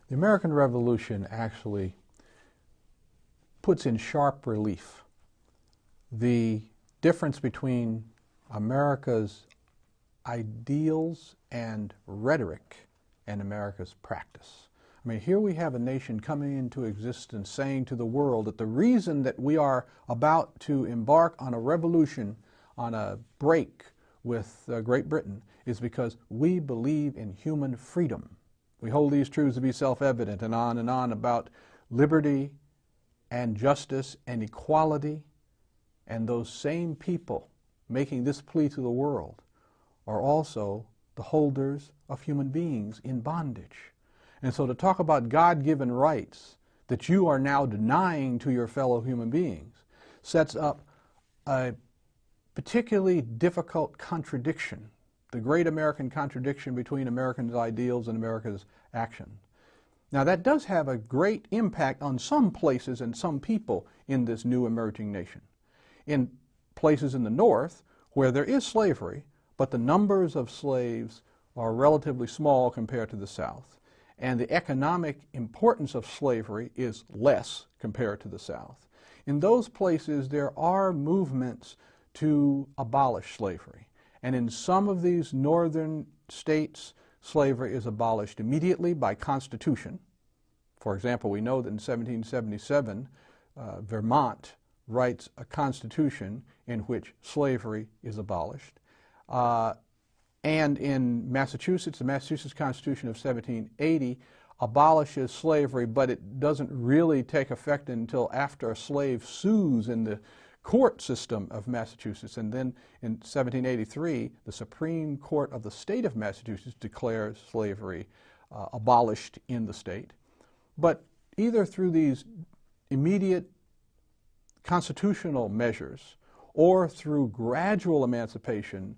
The American Revolution actually puts in sharp relief the difference between America's ideals and rhetoric and America's practice. I mean, here we have a nation coming into existence saying to the world that the reason that we are about to embark on a revolution, on a break with Great Britain, is because we believe in human freedom. We hold these truths to be self-evident, and on about liberty and justice and equality. And those same people making this plea to the world are also the holders of human beings in bondage. And so to talk about God-given rights that you are now denying to your fellow human beings sets up a particularly difficult contradiction, the great American contradiction between Americans' ideals and America's action. Now that does have a great impact on some places and some people in this new emerging nation. In places in the North where there is slavery, but the numbers of slaves are relatively small compared to the South, and the economic importance of slavery is less compared to the South. In those places there are movements to abolish slavery. And in some of these northern states, slavery is abolished immediately by constitution. For example, we know that in 1777, Vermont writes a constitution in which slavery is abolished. And in Massachusetts, the Massachusetts Constitution of 1780 abolishes slavery, but it doesn't really take effect until after a slave sues in the court system of Massachusetts. And then in 1783, the Supreme Court of the state of Massachusetts declares slavery abolished in the state. But either through these immediate constitutional measures or through gradual emancipation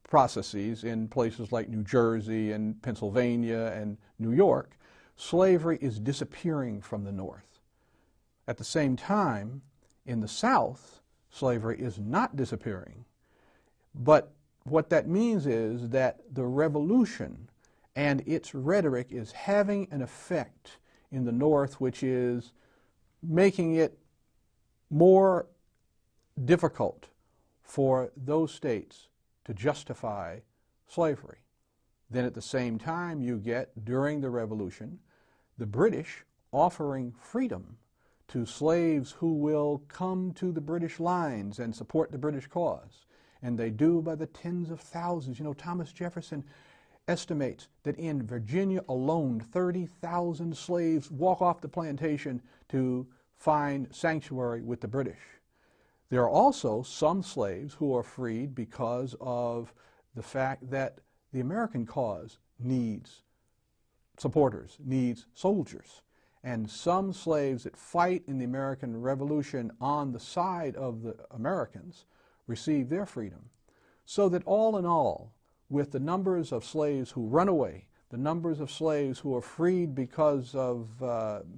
processes in places like New Jersey and Pennsylvania and New York, slavery is disappearing from the North. At the same time, in the South, slavery is not disappearing. But what that means is that the revolution and its rhetoric is having an effect in the North, which is making it more difficult for those states to justify slavery. Then at the same time you get, during the Revolution, the British offering freedom to slaves who will come to the British lines and support the British cause. And they do by the tens of thousands. You know, Thomas Jefferson estimates that in Virginia alone, 30,000 slaves walk off the plantation to find sanctuary with the British. There are also some slaves who are freed because of the fact that the American cause needs supporters, needs soldiers. And some slaves that fight in the American Revolution on the side of the Americans receive their freedom. So that all in all, with the numbers of slaves who run away, the numbers of slaves who are freed because of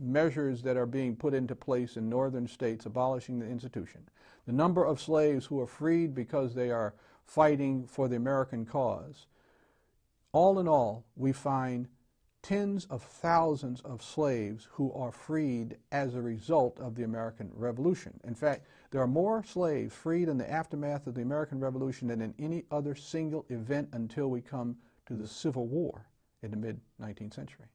measures that are being put into place in northern states abolishing the institution, the number of slaves who are freed because they are fighting for the American cause, all in all, we find tens of thousands of slaves who are freed as a result of the American Revolution. In fact, there are more slaves freed in the aftermath of the American Revolution than in any other single event until we come to the Civil War in the mid-19th century.